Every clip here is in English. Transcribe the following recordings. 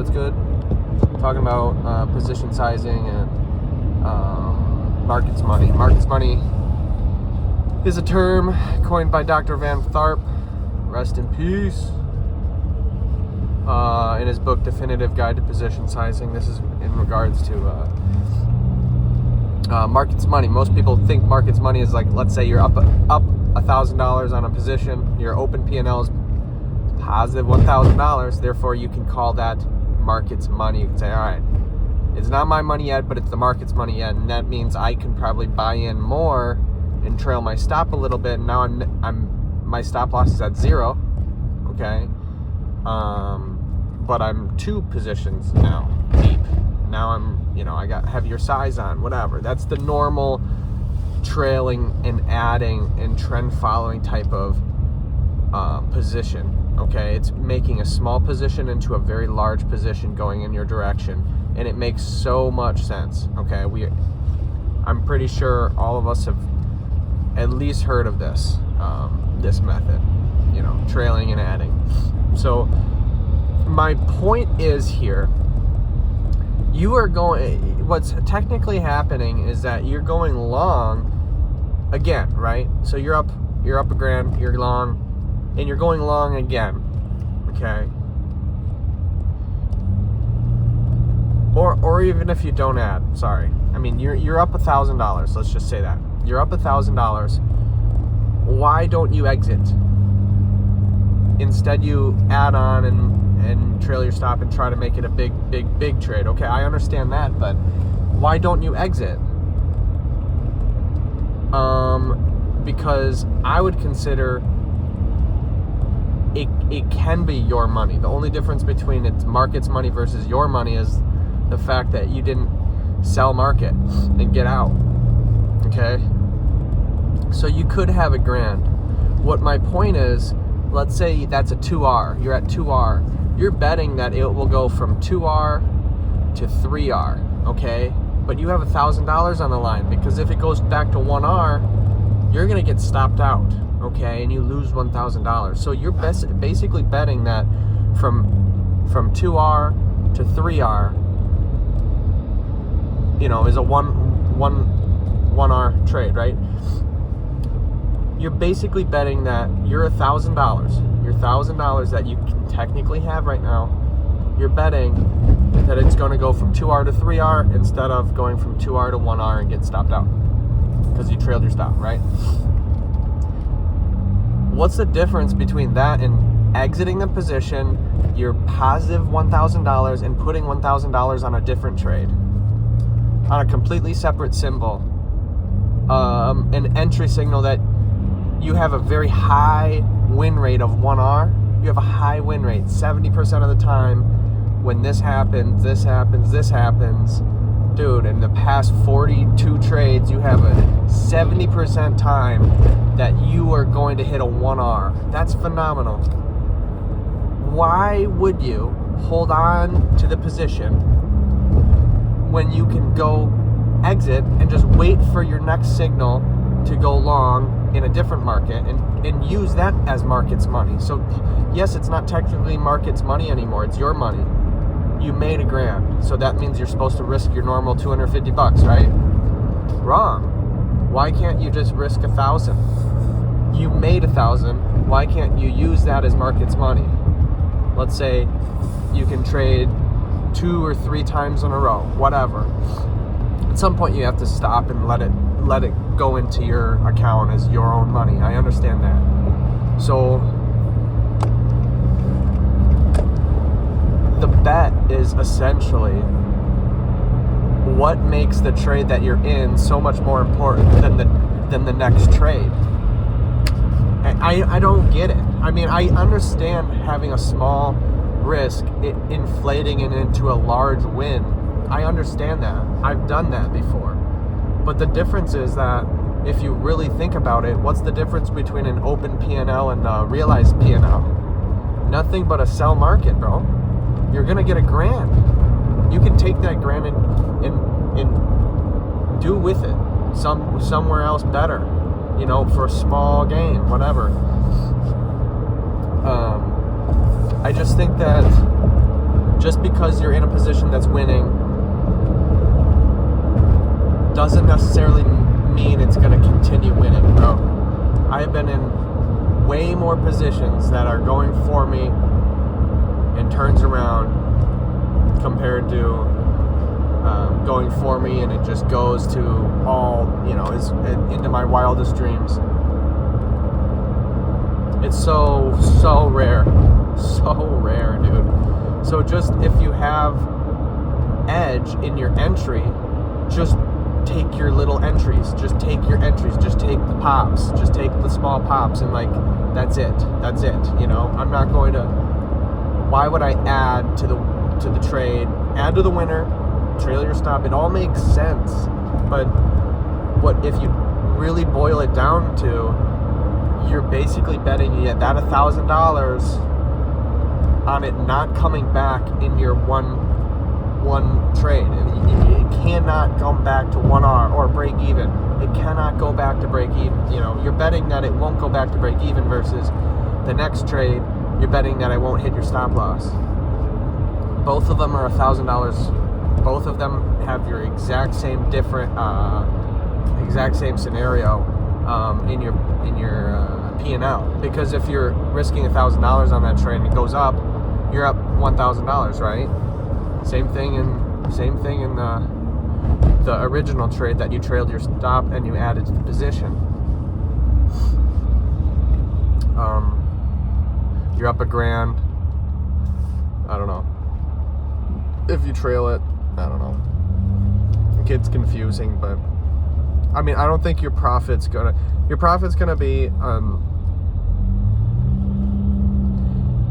what's good? Talking about position sizing and markets money. Markets money is a term coined by Dr. Van Tharp, rest in peace, in his book Definitive Guide to Position Sizing. This is in regards to markets money. Most people think markets money is like, let's say you're up $1,000 on a position, your open P&L is positive $1,000, therefore you can call that markets money. You can say, all right, it's not my money yet, but it's the market's money yet, and that means I can probably buy in more and trail my stop a little bit. And now my stop loss is at 0, okay, but I'm 2 positions now deep. Now I got heavier size on, whatever. That's the normal trailing and adding and trend following type of position. Okay, it's making a small position into a very large position going in your direction, and it makes so much sense. Okay, I'm pretty sure all of us have at least heard of this method, trailing and adding. So my point is here, what's technically happening is that you're going long again, right? So you're up $1,000, you're long, and you're going long again, okay? Or even if you don't add, sorry. I mean, you're up $1,000, let's just say that. You're up $1,000. Why don't you exit? Instead, you add on and trail your stop and try to make it a big trade. Okay, I understand that, but why don't you exit? Because I would consider it can be your money. The only difference between it's market's money versus your money is the fact that you didn't sell market and get out. Okay? So you could have $1,000. What my point is, let's say that's a 2R. You're at 2R. You're betting that it will go from 2R to 3R. Okay? But you have $1,000 on the line, because if it goes back to 1R, you're going to get stopped out. Okay, and you lose $1,000. So you're basically betting that from 2R to 3R, is a 1R trade, right? You're basically betting that your $1,000 that you can technically have right now, you're betting that it's going to go from 2R to 3R instead of going from 2R to 1R and get stopped out because you trailed your stop, right? What's the difference between that and exiting the position, you're positive $1,000, and putting $1,000 on a different trade, on a completely separate symbol, an entry signal that you have a very high win rate of 1R? You have a high win rate. 70% of the time when this happens, dude, in the past 42 trades, you have a 70% time that you are going to hit a 1R. That's phenomenal. Why would you hold on to the position when you can go exit and just wait for your next signal to go long in a different market and use that as market's money? So yes, it's not technically market's money anymore, it's your money. You made $1,000, so that means you're supposed to risk your normal $250, right? Wrong. Why can't you just risk 1,000? You made 1,000. Why can't you use that as market's money? Let's say you can trade 2 or 3 times in a row, whatever. At some point, you have to stop and let it go into your account as your own money. I understand that. So the bet is essentially what makes the trade that you're in so much more important than the next trade. I don't get it. I mean, I understand having a small risk, inflating it into a large win. I understand that. I've done that before. But the difference is that if you really think about it, what's the difference between an open P&L and a realized P&L? Nothing but a sell market, bro. You're gonna get $1,000. You can take that $1,000 and do with it somewhere else better, for a small gain, whatever. I just think that just because you're in a position that's winning doesn't necessarily mean it's going to continue winning, bro. I've been in way more positions that are going for me and turns around compared to going for me and it just goes to all, is into my wildest dreams. It's so rare. So rare, dude. So just if you have edge in your entry, just take your little entries. Just take your entries. Just take the pops. Just take the small pops and that's it. That's it. I'm not going to. Why would I add to the trade? Add to the winner. Trail your stop. It all makes sense. But what if you really boil it down to? You're basically betting that $1,000 on it not coming back in your one trade. It cannot come back to 1R or break even. It cannot go back to break even. You're betting that it won't go back to break even versus the next trade. You're betting that I won't hit your stop loss. Both of them are $1,000. Both of them have your exact same scenario in your P&L. Because if you're risking $1,000 on that trade and it goes up, you're up $1,000, right? Same thing in the original trade that you trailed your stop and you added to the position. You're up $1,000. I don't know. If you trail it, I don't know. It gets confusing, but I don't think your profit's gonna be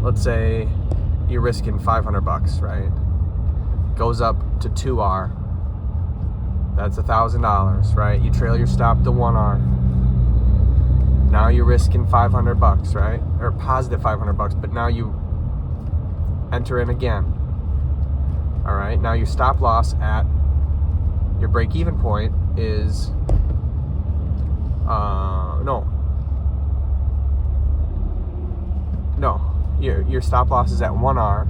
let's say you're risking $500, right? Goes up to 2R. That's $1,000, right? You trail your stop to 1R. Now you're risking $500, right? Or positive $500, but now you enter in again. All right. Now your stop loss at your break-even point is your stop loss is at 1R,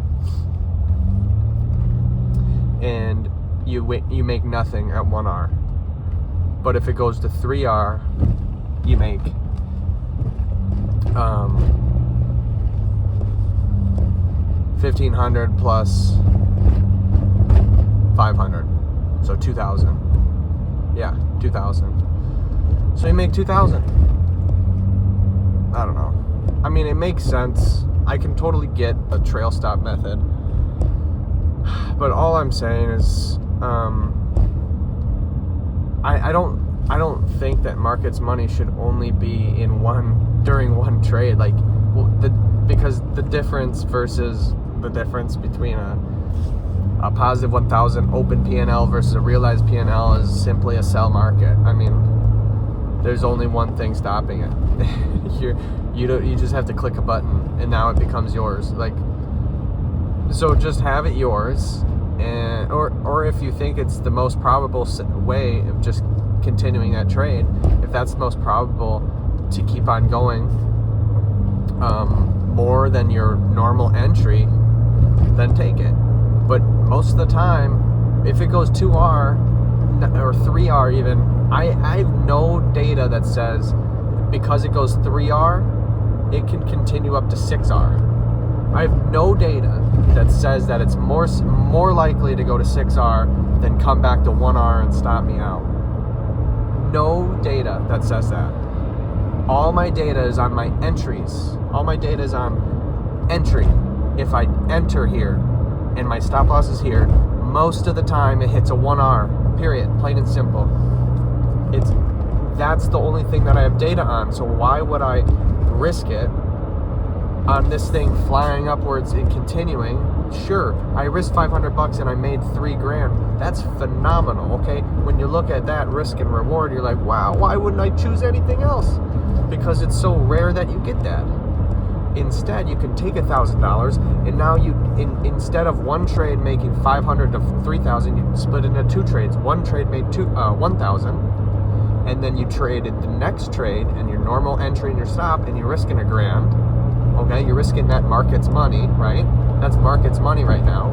and you make nothing at 1R. But if it goes to 3R, you make $1,500 plus 500, so 2,000. Yeah, 2,000. So you make 2,000. I don't know. It makes sense. I can totally get a trail stop method, but all I'm saying is, I don't think that markets money should only be during one trade. Because the difference between a positive 1,000 open P&L versus a realized P&L is simply a sell market. There's only one thing stopping it. You just have to click a button and now it becomes yours. So just have it yours, and or if you think it's the most probable way of just continuing that trade, if that's the most probable to keep on going more than your normal entry, then take it. But most of the time, if it goes 2R or 3R even, I have no data that says because it goes 3R, it can continue up to 6R. I have no data that says that it's more likely to go to 6R than come back to 1R and stop me out. No data that says that. All my data is on my entries. All my data is on entry. If I enter here and my stop loss is here, most of the time it hits a 1R, period, plain and simple. That's the only thing that I have data on, so why would I risk it on this thing flying upwards and continuing? Sure, I risked $500 and I made $3,000. That's phenomenal, okay? When you look at that risk and reward, you're like, wow, why wouldn't I choose anything else? Because it's so rare that you get that. Instead, you can take $1,000 and now instead of one trade making $500 to $3,000, you split into two trades. One trade made $1,000, and then you traded the next trade and your normal entry and your stop, and you're risking $1,000. Okay, you're risking that market's money, right? That's market's money right now.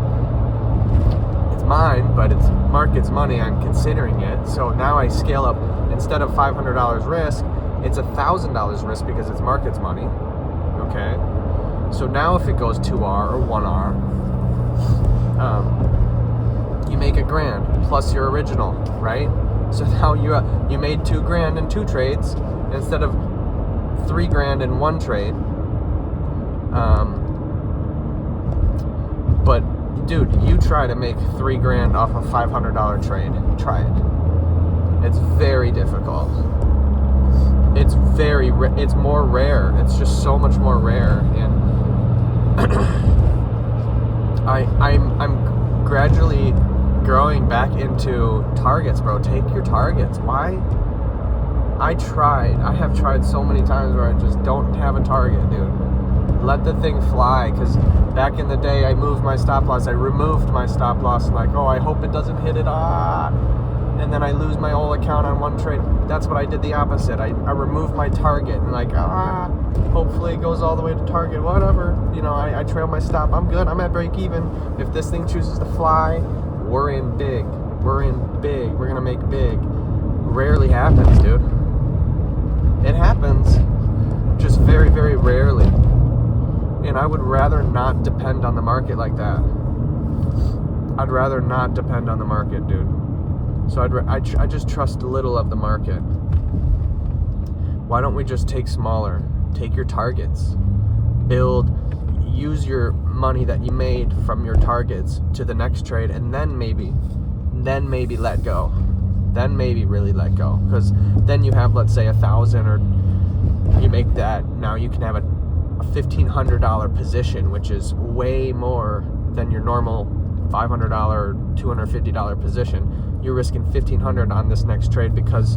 It's mine, but it's market's money. I'm considering it. So now I scale up. Instead of $500 risk, it's $1,000 risk because it's market's money. Okay? So now if it goes 2R or 1R, you make $1,000 plus your original, right? So now you made $2,000 in 2 trades instead of $3,000 in 1 trade. But dude, you try to make $3,000 off a $500 trade. Try it. It's very difficult. It's it's more rare. It's just so much more rare. And I'm gradually growing back into targets, bro. Take your targets. Why? I have tried so many times where I just don't have a target, dude. Let the thing fly, because back in the day I moved my stop loss. I removed my stop loss, like, oh, I hope it doesn't hit it, and then I lose my whole account on one trade. That's what I did the opposite. I removed my target and like, hopefully it goes all the way to target, whatever. You know, I trail my stop. I'm good. I'm at break even. If this thing chooses to fly, we're in big. We're gonna make big. Rarely happens, dude. It happens, just very, very rarely. And I would rather not depend on the market like that. I'd rather not depend on the market, dude. So I just trust little of the market. Why don't we just take smaller? Take your targets. Use your money that you made from your targets to the next trade, and then maybe let go. Then maybe really let go. Because then you have, let's say, 1,000, or you make that. Now you can have a $1,500 position, which is way more than your normal $500 or $250 position. You're risking $1,500 on this next trade because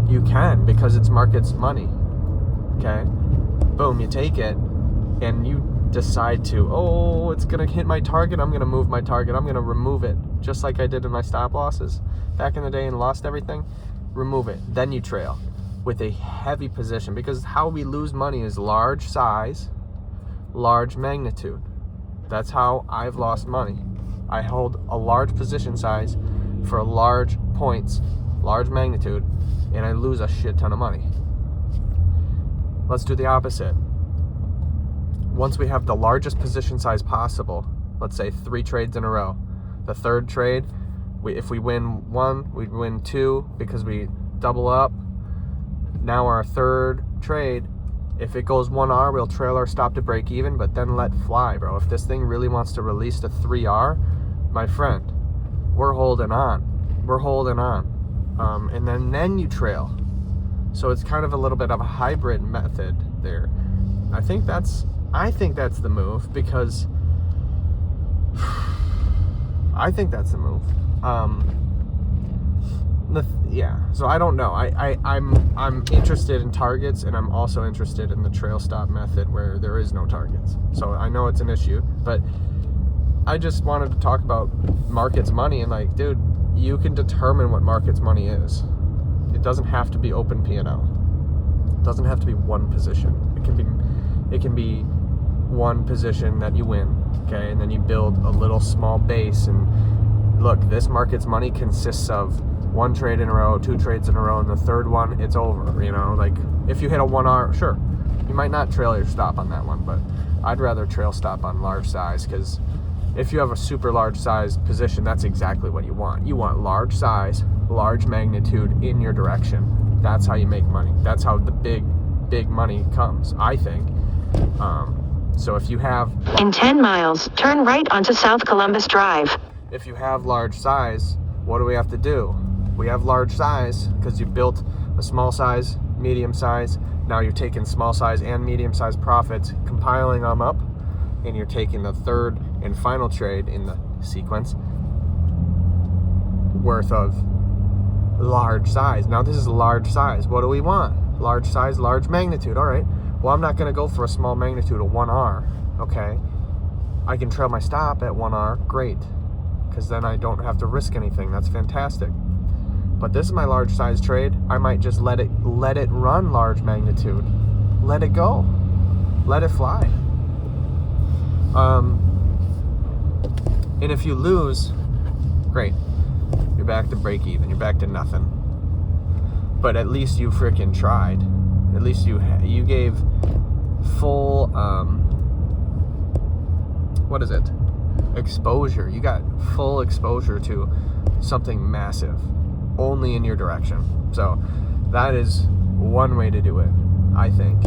it's market's money. Okay, boom, you take it, and you decide to, it's gonna hit my target, I'm gonna move my target, I'm gonna remove it, just like I did in my stop losses back in the day and lost everything. Remove it, then you trail with a heavy position, because how we lose money is large size, large magnitude. That's how I've lost money. I hold a large position size for large points, large magnitude, and I lose a shit ton of money. Let's do the opposite. Once we have the largest position size possible, let's say 3 trades in a row, the third trade, if we win 1, we win 2 because we double up. Now our third trade, if it goes 1R, we'll trail our stop to break even, but then let fly, bro. If this thing really wants to release to 3R, my friend, we're holding on. And then you trail. So it's kind of a little bit of a hybrid method there. I think that's the move, because I think that's the move. So I don't know. I'm interested in targets, and I'm also interested in the trail stop method where there is no targets. So I know it's an issue, but I just wanted to talk about market's money, and like, dude, you can determine what market's money is. It doesn't have to be open P&L. It doesn't have to be one position. It can be one position that you win, okay, and then you build a little small base. And look, this market's money consists of 1 trade in a row, 2 trades in a row, and the third one, it's over. You know, like if you hit a 1R, sure, you might not trail your stop on that one, but I'd rather trail stop on large size, because if you have a super large size position, that's exactly what you want. You want large size, large magnitude in your direction. That's how you make money. That's how the big money comes, I think. So if you have... In 10 miles, turn right onto South Columbus Drive. If you have large size, what do we have to do? We have large size because you built a small size, medium size. Now you're taking small size and medium size profits, compiling them up, and you're taking the third and final trade in the sequence worth of large size. Now this is large size. What do we want? Large size, large magnitude. All right. Well, I'm not going to go for a small magnitude of 1R. Okay. I can trail my stop at 1R. Great. Because then I don't have to risk anything. That's fantastic. But this is my large size trade. I might just let it run large magnitude. Let it go. Let it fly. And if you lose, great. You're back to break even. You're back to nothing. But at least you freaking tried. At least you gave full, what is it? Exposure. You got full exposure to something massive, only in your direction. So that is one way to do it, I think.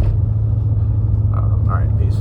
All right, peace.